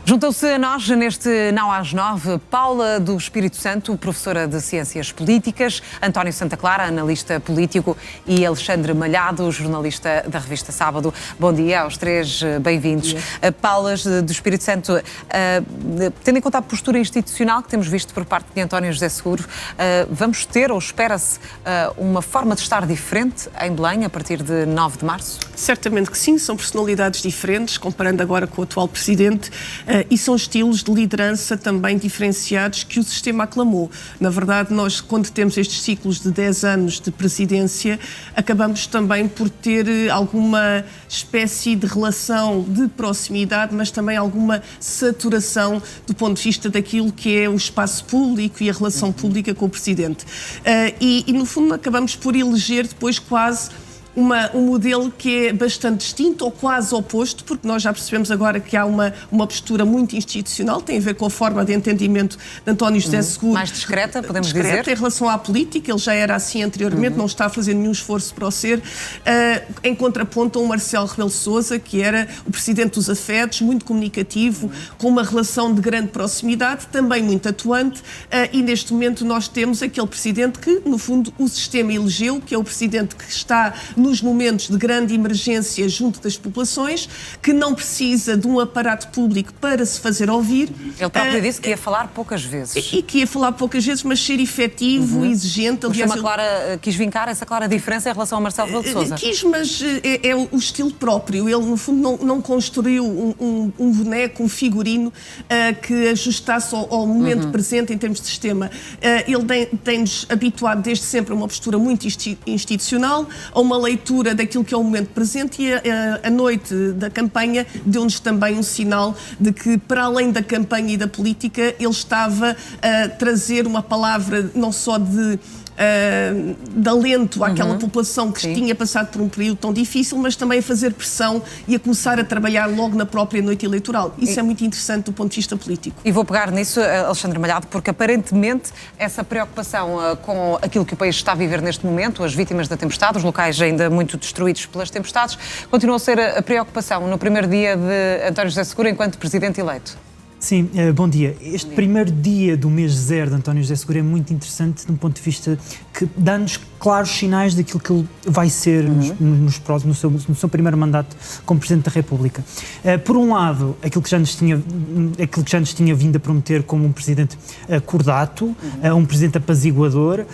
Juntam-se a nós neste Não às 9, Paula do Espírito Santo, professora de Ciências Políticas, António Santa Clara, analista político, e Alexandre Malhado, jornalista da revista Sábado. Bom dia aos três, bem-vindos. Paula do Espírito Santo, tendo em conta a postura institucional que temos visto por parte de António José Seguro, vamos ter, ou espera-se, uma forma de estar diferente em Belém a partir de 9 de março? Certamente que sim, são personalidades diferentes, comparando agora com o atual presidente, e são estilos de liderança também diferenciados que o sistema aclamou. Na verdade, nós, quando temos estes ciclos de 10 anos de presidência, acabamos também por ter alguma espécie de relação de proximidade, mas também alguma saturação do ponto de vista daquilo que é o espaço público e a relação pública com o presidente. E no fundo, acabamos por eleger depois quase um modelo que é bastante distinto ou quase oposto, porque nós já percebemos agora que há uma postura muito institucional, tem a ver com a forma de entendimento de António José Seguro. Mais discreta, podemos dizer? Em relação à política, ele já era assim anteriormente, não está a fazer nenhum esforço para o ser, em contraponto a um Marcelo Rebelo de Sousa, que era o presidente dos afetos, muito comunicativo, com uma relação de grande proximidade, também muito atuante, e neste momento nós temos aquele presidente que, no fundo, o sistema elegeu, que é o presidente que está nos momentos de grande emergência junto das populações, que não precisa de um aparato público para se fazer ouvir. Ele próprio disse que ia falar poucas vezes. E que ia falar poucas vezes, mas ser efetivo, exigente. Aliás, quis vincar essa clara diferença em relação ao Marcelo Rebelo de Sousa. Quis, mas é o estilo próprio. Ele, no fundo, não construiu um boneco, um figurino que ajustasse ao momento presente em termos de sistema. Ele tem-nos habituado desde sempre a uma postura muito institucional, a uma leitura daquilo que é o momento presente, e a noite da campanha deu-nos também um sinal de que, para além da campanha e da política, ele estava a trazer uma palavra não só de alento àquela população que tinha passado por um período tão difícil, mas também a fazer pressão e a começar a trabalhar logo na própria noite eleitoral. Isso é muito interessante do ponto de vista político. E vou pegar nisso, Alexandre Malhado, porque aparentemente essa preocupação com aquilo que o país está a viver neste momento, as vítimas da tempestade, os locais ainda muito destruídos pelas tempestades, continua a ser a preocupação no primeiro dia de António José Seguro enquanto presidente eleito. Sim, bom dia. Este primeiro dia do mês zero de António José Seguro é muito interessante de um ponto de vista que dá-nos claros sinais daquilo que ele vai ser no seu primeiro mandato como Presidente da República. Por um lado, aquilo que já nos tinha vindo a prometer como um Presidente cordato, um Presidente apaziguador,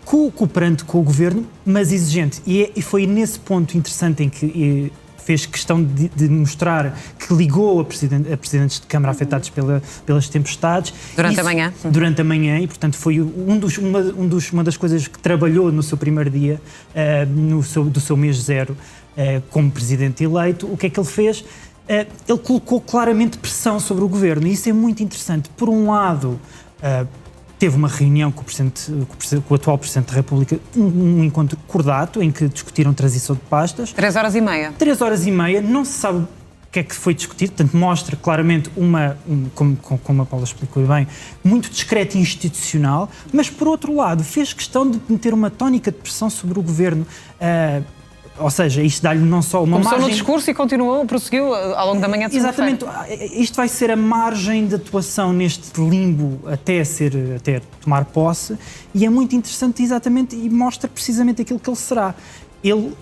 cooperante com o Governo, mas exigente. E foi nesse ponto interessante em que fez questão de mostrar que ligou a presidentes de Câmara afetados pelas tempestades. Durante a manhã, e portanto foi uma das coisas que trabalhou no seu primeiro dia, do seu mês zero, como Presidente eleito. O que é que ele fez? Ele colocou claramente pressão sobre o Governo, e isso é muito interessante. Por um lado, teve uma reunião com o atual Presidente da República, um encontro cordato, em que discutiram transição de pastas. 3 horas e meia. 3 horas e meia, não se sabe o que é que foi discutido, portanto mostra claramente como a Paula explicou bem, muito discreto e institucional, mas por outro lado fez questão de meter uma tónica de pressão sobre o Governo. Ou seja, isto dá-lhe não só uma margem... Começou no discurso e prosseguiu ao longo da manhã de Exatamente. Isto vai ser a margem de atuação neste limbo até tomar posse, e é muito interessante exatamente, e mostra precisamente aquilo que ele será. Ele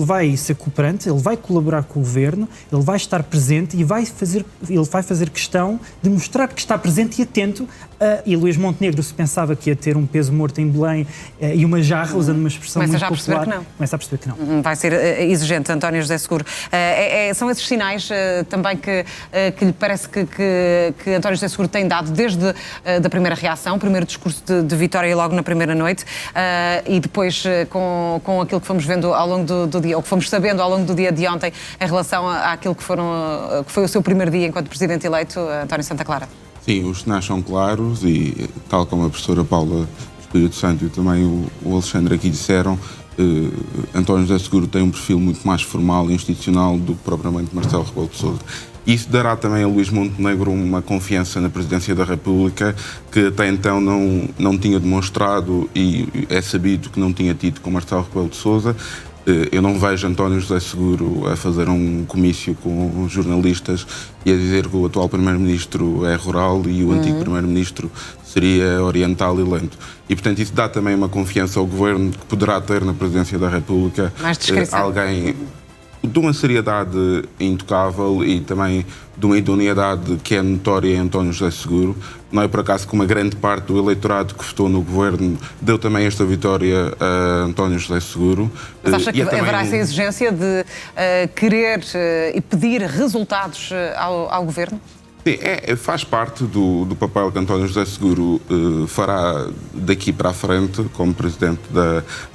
vai ser cooperante, ele vai colaborar com o Governo, ele vai estar presente e ele vai fazer questão de mostrar que está presente e atento. E Luís Montenegro, se pensava que ia ter um peso morto em Belém e uma jarra, usando uma expressão muito popular... Começa a perceber que não. Vai ser exigente, António José Seguro. São esses sinais também que lhe parece que António José Seguro tem dado desde da primeira reação, o primeiro discurso de vitória logo na primeira noite, e depois com aquilo que fomos vendo ao longo do dia, ou que fomos sabendo ao longo do dia de ontem, em relação àquilo que foi o seu primeiro dia enquanto Presidente eleito, António Santa Clara. Sim, os sinais são claros e, tal como a professora Paula do Espírito Santo e também o Alexandre aqui disseram, António José Seguro tem um perfil muito mais formal e institucional do que propriamente Marcelo Rebelo de Sousa. Isso dará também a Luís Montenegro uma confiança na Presidência da República que até então não tinha demonstrado, e é sabido que não tinha tido com Marcelo Rebelo de Sousa. Eu não vejo António José Seguro a fazer um comício com jornalistas e a dizer que o atual Primeiro-Ministro é rural e o antigo Primeiro-Ministro seria oriental e lento. E, portanto, isso dá também uma confiança ao Governo que poderá ter na Presidência da República alguém de uma seriedade intocável e também de uma idoneidade que é notória em António José Seguro. Não é por acaso que uma grande parte do eleitorado que votou no Governo deu também esta vitória a António José Seguro. Mas acha que haverá essa exigência de querer e pedir resultados ao Governo? Sim, faz parte do papel que António José Seguro fará daqui para a frente como Presidente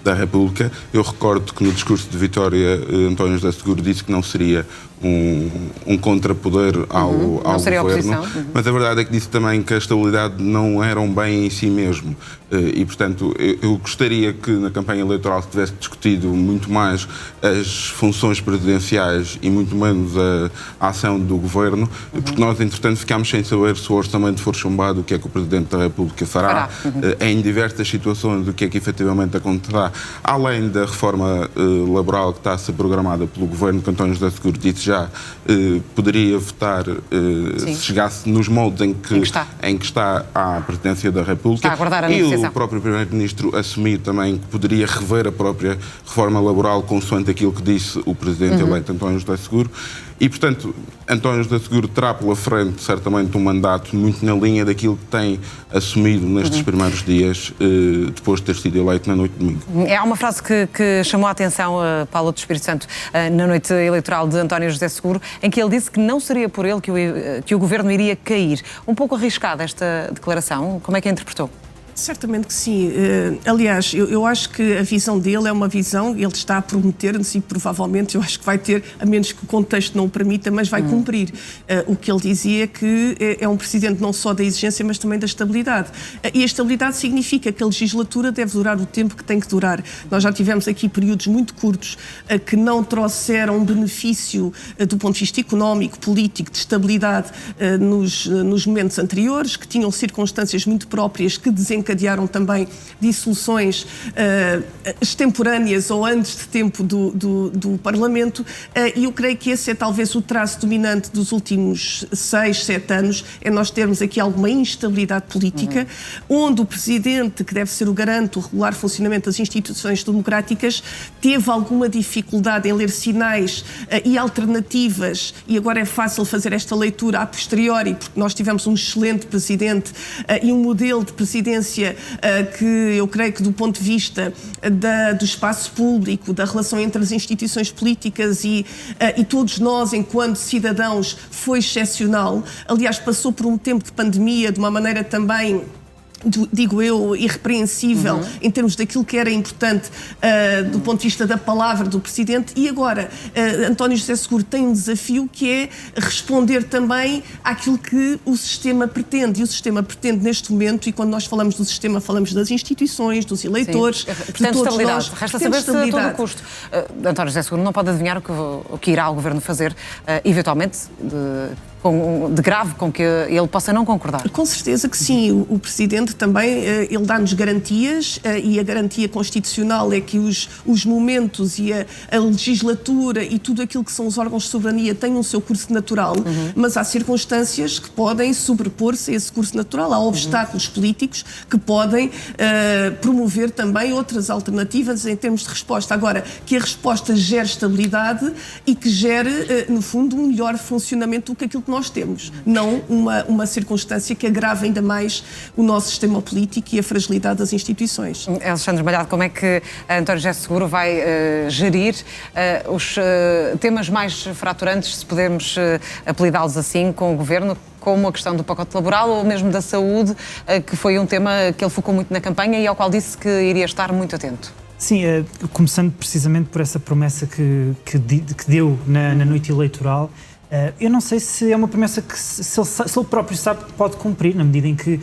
da República. Eu recordo que no discurso de vitória António José Seguro disse que não seria um contrapoder ao Governo, mas a verdade é que disse também que a estabilidade não era um bem em si mesmo. E, portanto, eu gostaria que na campanha eleitoral se tivesse discutido muito mais as funções presidenciais e muito menos a ação do Governo, porque nós, entretanto, ficámos sem saber se o orçamento for chumbado, o que é que o Presidente da República fará, em diversas situações, o que é que efetivamente acontecerá, além da reforma laboral que está a ser programada pelo Governo, que António José Seguro disse já, poderia votar se chegasse nos moldes em que está à Presidência da República. Está a aguardar a negociação. O próprio Primeiro-Ministro assumiu também que poderia rever a própria reforma laboral consoante aquilo que disse o Presidente eleito António José Seguro. E, portanto, António José Seguro terá pela frente, certamente, um mandato muito na linha daquilo que tem assumido nestes primeiros dias, depois de ter sido eleito na noite de domingo. Há uma frase que chamou a atenção a Paula do Espírito Santo na noite eleitoral de António José Seguro, em que ele disse que não seria por ele que o Governo iria cair. Um pouco arriscada esta declaração, como é que a interpretou? Certamente que sim. Aliás, eu acho que a visão dele é uma visão, ele está a prometer-nos e provavelmente eu acho que vai ter, a menos que o contexto não o permita, mas vai cumprir. O que ele dizia é que é um presidente não só da exigência, mas também da estabilidade. E a estabilidade significa que a legislatura deve durar o tempo que tem que durar. Nós já tivemos aqui períodos muito curtos que não trouxeram benefício do ponto de vista económico, político, de estabilidade nos momentos anteriores, que tinham circunstâncias muito próprias que desencadearam também dissoluções extemporâneas ou antes de tempo do Parlamento, e eu creio que esse é talvez o traço dominante dos últimos 6, 7 anos, é nós termos aqui alguma instabilidade política, onde o Presidente, que deve ser o garante, o regular funcionamento das instituições democráticas, teve alguma dificuldade em ler sinais e alternativas, e agora é fácil fazer esta leitura a posteriori, porque nós tivemos um excelente Presidente e um modelo de presidência que eu creio que do ponto de vista do espaço público, da relação entre as instituições políticas e todos nós enquanto cidadãos foi excepcional. Aliás, passou por um tempo de pandemia de uma maneira também, digo eu, irrepreensível em termos daquilo que era importante do ponto de vista da palavra do Presidente, e agora António José Seguro tem um desafio que é responder também àquilo que o sistema pretende, e o sistema pretende neste momento, e quando nós falamos do sistema falamos das instituições, dos eleitores, de todos nós. Resta saber se a todo custo. António José Seguro não pode adivinhar o que irá o Governo fazer, eventualmente, de grave com que ele possa não concordar. Com certeza que sim. O Presidente também, ele dá-nos garantias, e a garantia constitucional é que os momentos e a legislatura e tudo aquilo que são os órgãos de soberania têm o seu curso natural, mas há circunstâncias que podem sobrepor-se a esse curso natural. Há obstáculos políticos que podem promover também outras alternativas em termos de resposta. Agora, que a resposta gere estabilidade e que gere, no fundo, um melhor funcionamento do que aquilo que nós temos, não uma circunstância que agrava ainda mais o nosso sistema político e a fragilidade das instituições. Alexandre Malhado, como é que António José Seguro vai gerir os temas mais fraturantes, se pudermos apelidá-los assim, com o Governo, como a questão do pacote laboral ou mesmo da saúde, que foi um tema que ele focou muito na campanha e ao qual disse que iria estar muito atento? Sim, começando precisamente por essa promessa que deu na noite eleitoral. Eu não sei se é uma promessa que se ele próprio sabe que pode cumprir, na medida em que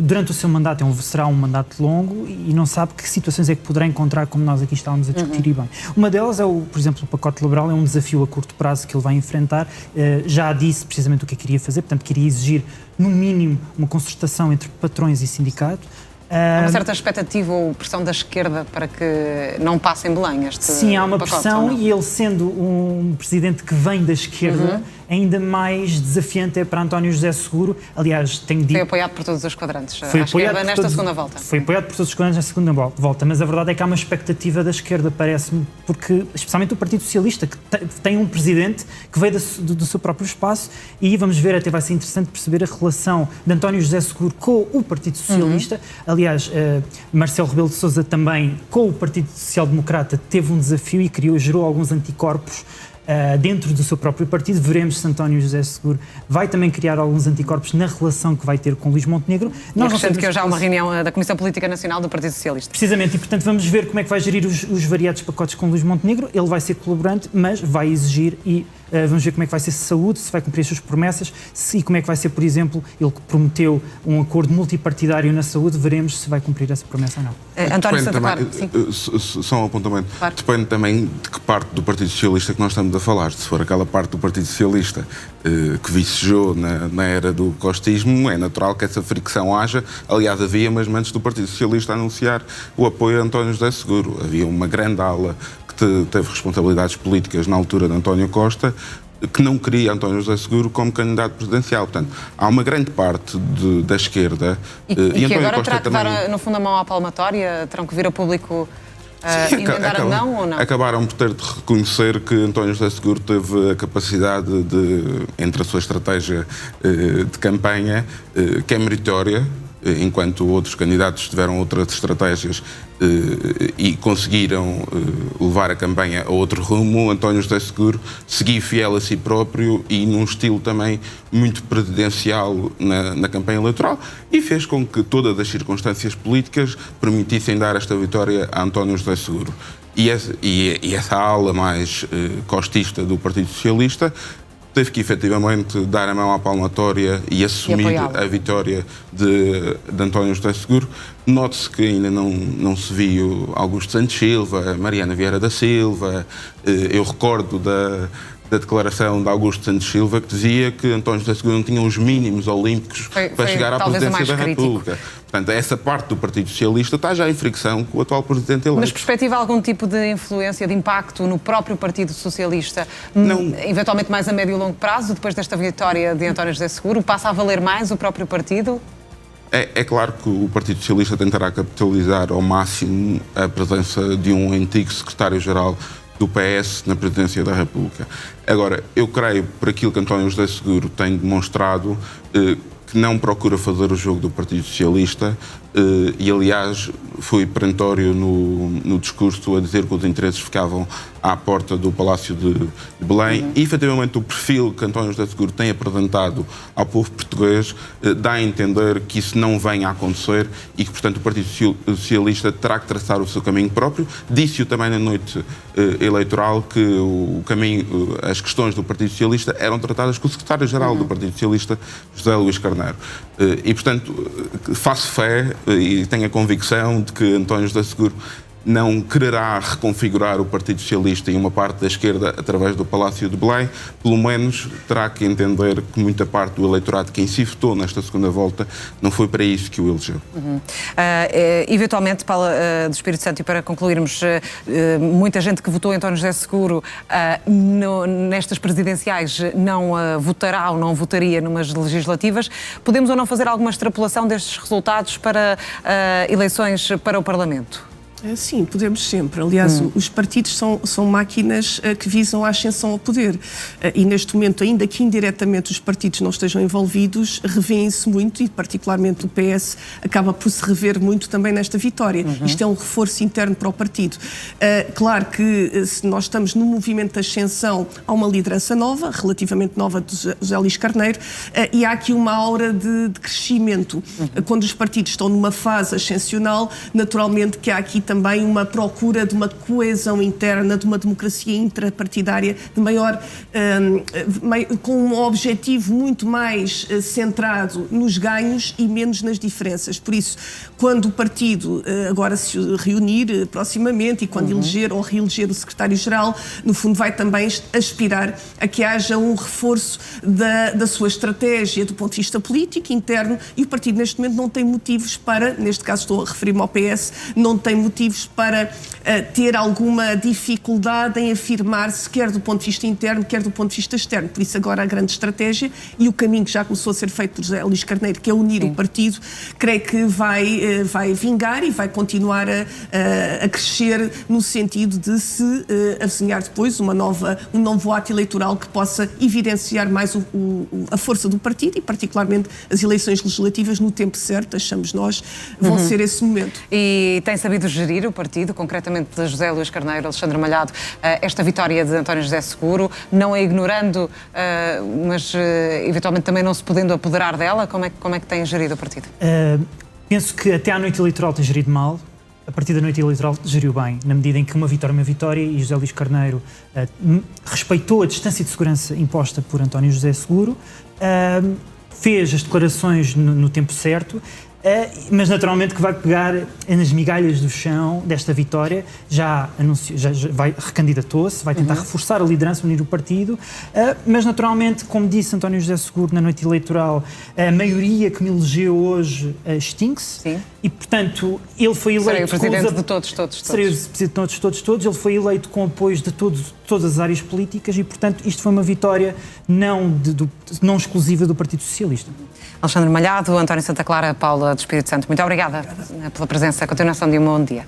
durante o seu mandato será um mandato longo e não sabe que situações é que poderá encontrar, como nós aqui estávamos a discutir bem. Uma delas é, por exemplo, o pacote laboral, é um desafio a curto prazo que ele vai enfrentar. Já disse precisamente o que queria fazer, portanto queria exigir no mínimo uma concertação entre patrões e sindicato. Há uma certa expectativa ou pressão da esquerda para que não passe em Belém este Sim, há uma pacote, pressão e ele sendo um presidente que vem da esquerda, ainda mais desafiante é para António José Seguro. Aliás, tenho dito... Foi apoiado por todos os quadrantes Foi à apoiado esquerda nesta segunda volta. Foi apoiado por todos os quadrantes nesta segunda volta, mas a verdade é que há uma expectativa da esquerda, parece-me, porque, especialmente o Partido Socialista, que tem um presidente que veio do seu próprio espaço, e vamos ver, até vai ser interessante perceber a relação de António José Seguro com o Partido Socialista. Aliás, Marcelo Rebelo de Sousa também, com o Partido Social Democrata, teve um desafio e gerou alguns anticorpos dentro do seu próprio partido. Veremos se António José Seguro vai também criar alguns anticorpos na relação que vai ter com Luís Montenegro. Nós não sabemos que hoje há uma reunião da Comissão Política Nacional do Partido Socialista. Precisamente, e portanto vamos ver como é que vai gerir os variados pacotes com Luís Montenegro. Ele vai ser colaborante, mas vai exigir e vamos ver como é que vai ser saúde, se vai cumprir as suas promessas, e como é que vai ser, por exemplo, ele que prometeu um acordo multipartidário na saúde, veremos se vai cumprir essa promessa ou não. António Santa Clara, só um apontamento. Claro. Depende também de que parte do Partido Socialista que nós estamos a falar. Se for aquela parte do Partido Socialista que vicejou na era do costismo, é natural que essa fricção haja. Aliás, havia, mas antes do Partido Socialista anunciar o apoio a António José Seguro. Havia uma grande ala que teve responsabilidades políticas na altura de António Costa, que não queria António José Seguro como candidato presidencial. Portanto, há uma grande parte da esquerda... E que agora terá que dar, no fundo, a mão à palmatória? Terão que vir a público emendar a mão ou não? Acabaram por ter de reconhecer que António José Seguro teve a capacidade de, entre a sua estratégia de campanha, que é meritória, enquanto outros candidatos tiveram outras estratégias e conseguiram levar a campanha a outro rumo, António José Seguro seguiu fiel a si próprio e num estilo também muito presidencial na campanha eleitoral, e fez com que todas as circunstâncias políticas permitissem dar esta vitória a António José Seguro. E essa ala mais costista do Partido Socialista teve que efetivamente dar a mão à palmatória e assumir a vitória de António José Seguro. Note-se que ainda não se viu Augusto Santos Silva, Mariana Vieira da Silva. Eu recordo da declaração de Augusto Santos Silva, que dizia que António José Seguro não tinha os mínimos olímpicos para chegar à presidência da República. Portanto, essa parte do Partido Socialista está já em fricção com o atual presidente eleito. Mas perspectiva algum tipo de influência, de impacto no próprio Partido Socialista, não, eventualmente mais a médio e longo prazo, depois desta vitória de António José Seguro? Passa a valer mais o próprio partido? É claro que o Partido Socialista tentará capitalizar ao máximo a presença de um antigo secretário-geral do PS na presidência da República. Agora, eu creio, por aquilo que António José Seguro tem demonstrado, que não procura fazer o jogo do Partido Socialista e, aliás, foi perentório no discurso a dizer que os interesses ficavam à porta do Palácio de Belém. E, efetivamente, o perfil que António José Seguro tem apresentado ao povo português dá a entender que isso não venha a acontecer e que, portanto, o Partido Socialista terá que traçar o seu caminho próprio. Disse-o também na noite eleitoral que o caminho, as questões do Partido Socialista eram tratadas com o secretário-geral do Partido Socialista, José Luís Carneiro. E, portanto, faço fé e tenho a convicção de que António José Seguro não quererá reconfigurar o Partido Socialista e uma parte da esquerda através do Palácio de Belém. Pelo menos terá que entender que muita parte do eleitorado que em si votou nesta segunda volta não foi para isso que o elegeu. Eventualmente, Paula do Espírito Santo, e para concluirmos, muita gente que votou em António José Seguro nestas presidenciais não votará ou não votaria numas legislativas. Podemos ou não fazer alguma extrapolação destes resultados para eleições para o Parlamento? Sim, podemos sempre. Aliás, os partidos são máquinas que visam a ascensão ao poder. E neste momento, ainda que indiretamente os partidos não estejam envolvidos, revêem-se muito e particularmente o PS acaba por se rever muito também nesta vitória. Isto é um reforço interno para o partido. Claro que se nós estamos no movimento de ascensão, há uma liderança nova, relativamente nova, de José Luís Carneiro, e há aqui uma aura de crescimento. Quando os partidos estão numa fase ascensional, naturalmente que há aqui também também uma procura de uma coesão interna, de uma democracia intrapartidária, de maior, com um objetivo muito mais centrado nos ganhos e menos nas diferenças. Por isso, quando o partido agora se reunir proximamente e quando eleger ou reeleger o secretário-geral, no fundo vai também aspirar a que haja um reforço da sua estratégia do ponto de vista político interno, e o partido neste momento não tem motivos para, neste caso estou a referir-me ao PS, não tem motivos para ter alguma dificuldade em afirmar-se, quer do ponto de vista interno, quer do ponto de vista externo. Por isso agora a grande estratégia e o caminho que já começou a ser feito por José Luís Carneiro, que é unir o partido, creio que vai vingar e vai continuar a crescer no sentido de se avizinhar depois um novo ato eleitoral que possa evidenciar mais a força do partido e particularmente as eleições legislativas no tempo certo, achamos nós, vão ser esse momento. E tem sabido gerir o partido, concretamente de José Luís Carneiro, Alexandre Malhado, esta vitória de António José Seguro, não a ignorando, mas eventualmente também não se podendo apoderar dela? Como é que tem gerido o partido? Penso que até à noite eleitoral tem gerido mal. A partir da noite eleitoral geriu bem, na medida em que uma vitória é uma vitória, e José Luís Carneiro respeitou a distância de segurança imposta por António José Seguro, fez as declarações no tempo certo, mas naturalmente que vai pegar nas migalhas do chão desta vitória, já vai recandidatou-se, vai tentar reforçar a liderança, unir o partido, mas naturalmente, como disse António José Seguro na noite eleitoral, a maioria que me elegeu hoje extingue-se, e portanto ele foi eleito... Serei o presidente de todos. Serei o presidente de todos, ele foi eleito com apoios de todas as áreas políticas e portanto isto foi uma vitória não exclusiva do Partido Socialista. Alexandre Malhado, António Santa Clara, Paula do Espírito Santo, muito obrigada pela presença. Continuação de um bom dia.